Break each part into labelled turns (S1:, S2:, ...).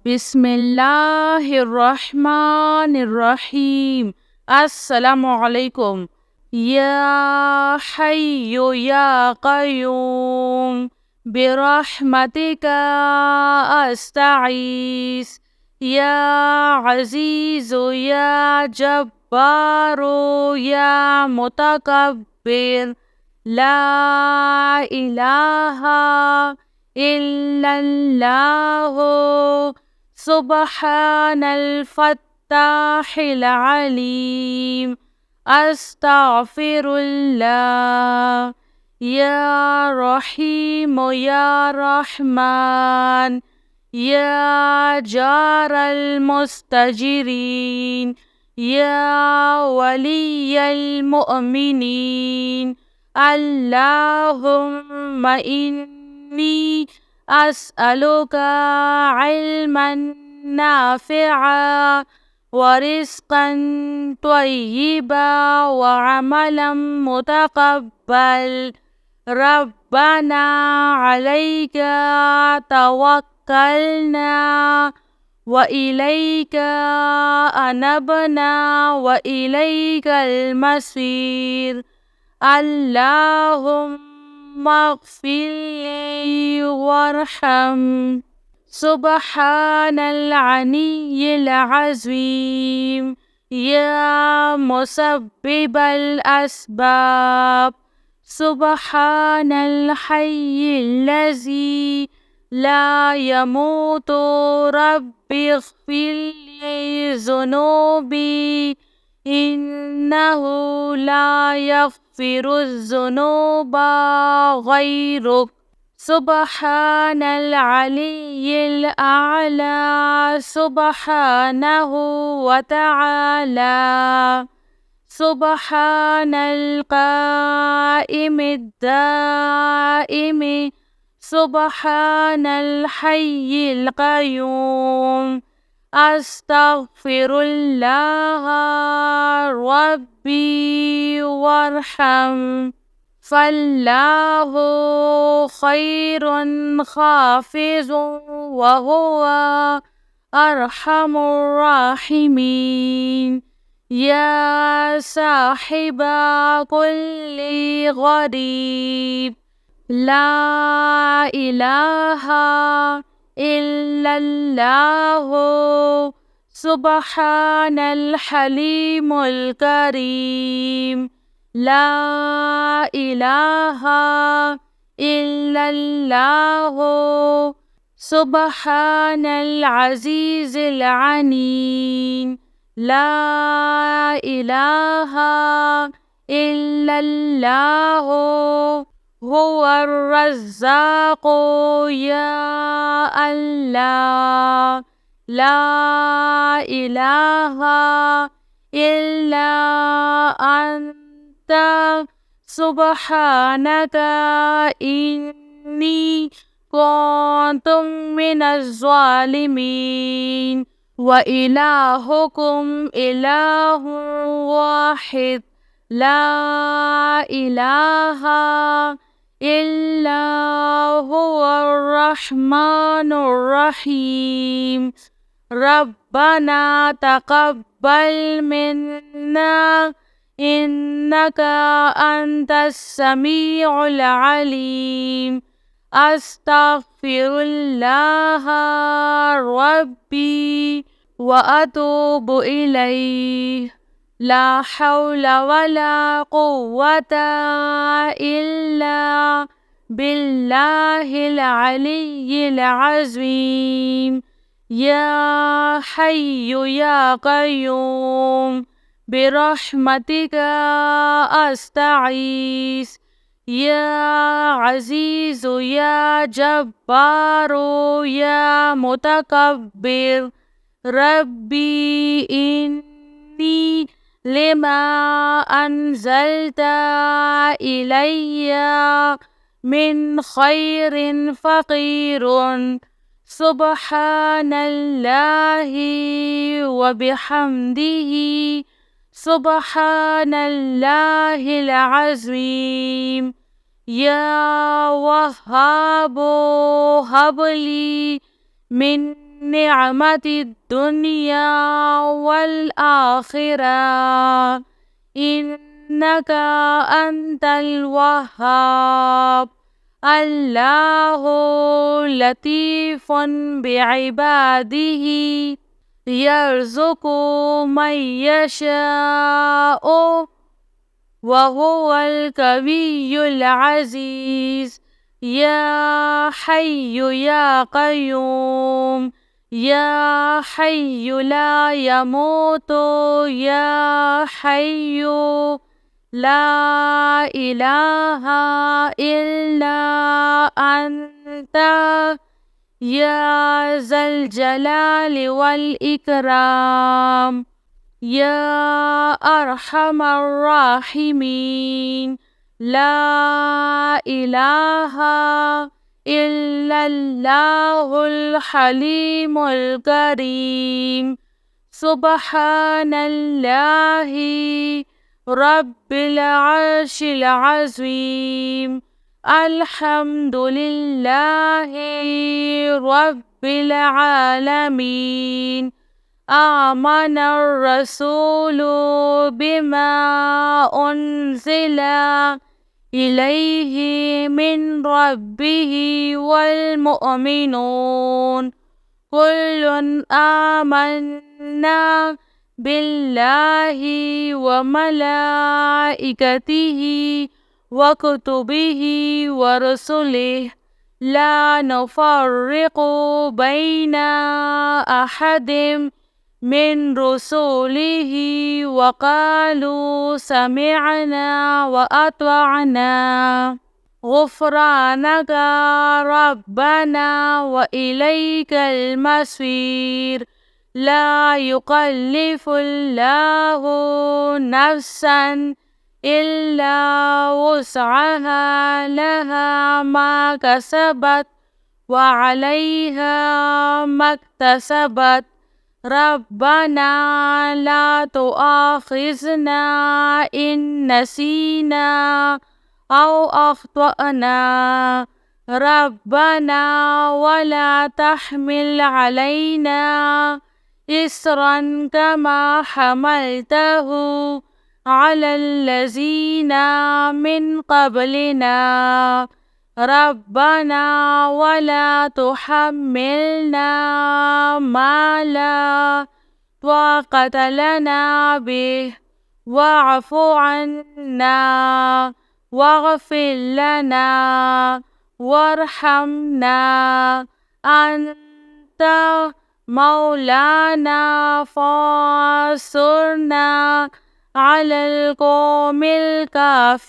S1: बिस्मिल्लाहिर्रहमानिर्रहीम। अस्सलामु अलैकुम। या हय्यु या क़य्यूम बिरहमतिका अस्तगीस। या अज़ीज़ु या जब्बारु या मुतकब्बिर। ला इलाहा इल्लल्लाहु सुब्हानल फत्ताहिल अलीम। अस्तगफिरुल्लाह। या रहीम या रहमान। या जारल मुस्तजिरीन। या वलियल मुअमिनीन। अल्लाहुम्मा इन्नी अस्अलुका इल्मन नाफ़िआ व रिज़्क़न त्वय्यिबा व अमलन मुतक़ब्बल। रब्बना अलैका तवक्कलना व इलैका अनबना व इलैकल मसीर। अल्लाहुम्मा अग़फ़िरली वरहम। सुब्हानल अलिय्यिल अज़ीम। या मुसब्बिबल अस्बाब। सुब्हानल हय्यिल्लज़ी ला यमूतु। रब्बिग़फ़िरली ज़ुनूबी इन्नहु ला यग़फ़िरुज़्ज़ुनूबा ग़ैरुक। सुब्हानल अलिय्यिल अअला। सुब्हानहु व तआला। सुब्हानल क़ाइमिद दाइमि। सुब्हानल हय्यिल क़य्यूम। अस्तग़फिरुल्लाह रब्बी वरहम। फ़ल्लाहु ख़ैरुन हाफ़िज़ुन व हुवा अरहमुर राहिमीन। या साहिबा कुल्लि ग़रीब। ला इलाहा इल्लल्लाहु सुब्हानल हलीमुल करीम। ला इलाहा इल्लल्लाहु सुब्हानल अज़ीज़िल अलीम। ला इलाहा इल्लल्लाहु हुवर रज़्ज़ाक़ु। या अल्लाह ला इलाहा इल्ला अन्ता सुब्हानका इन्नी कुन्तु मिनज़ ज़ालिमीन। व इलाहुकुम इलाहुन वाहिद। ला इलाहा इल्ला हुवर रहमानुर रहीम। रब्बना तक़ब्बल मिन्ना इन्नका अंतस समीउल अलीम। अस्तग़फिरुल्लाह रब्बी व अतूबु इलैह। ला हौला वला कुव्वता इल्ला बिल्लाहिल अलिय्यिल अज़ीम। या हय्यु या क़य्यूम बिरहमतिका अस्तगीस। या अज़ीज़ु या जब्बारु या मुतकब्बिर। रब्बी इन्नी लिमा अन्ज़ल्ता इलैया मिन खैरिन फ़क़ीरुन। सुब्हानल्लाहि व बिहम्दिही। सुब्हानल्लाहिल अज़ीम। या वहाबो हबली मिन نعمة الدنيا والآخرة إنك أنت الوهاب. الله لطيف بعباده يرزق من يشاء وهو القوي العزيز. يا حي يا قيوم يا حي لا يموت يا حي لا إله إلا أنت يا ذا الجلال والإكرام يا أرحم الراحمين. لا إله إلا الله الحليم الكريم. سبحان الله رب العرش العظيم. الحمد لله رب العالمين. آمن الرسول بما أنزل إليه من ربه والمؤمنون كل آمنا بالله وملائكته وكتبه ورسله لا نفرق بين أحد من رسله وقالوا سمعنا وأطعنا غفرانك ربنا وإليك المصير. لا يكلف الله نفسا إلا وسعها لها ما كسبت وعليها ما اكتسبت. ربنا لا تؤاخذنا إن نسينا أو أخطأنا. ربنا ولا تحمل علينا إصرا كما حملته على الذين من قبلنا. ربنا ولا تحملنا ما لا طاقة لنا به واعف عنا واغفر لنا وارحمنا أنت مولانا فانصرنا على القوم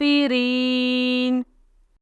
S1: الكافرين.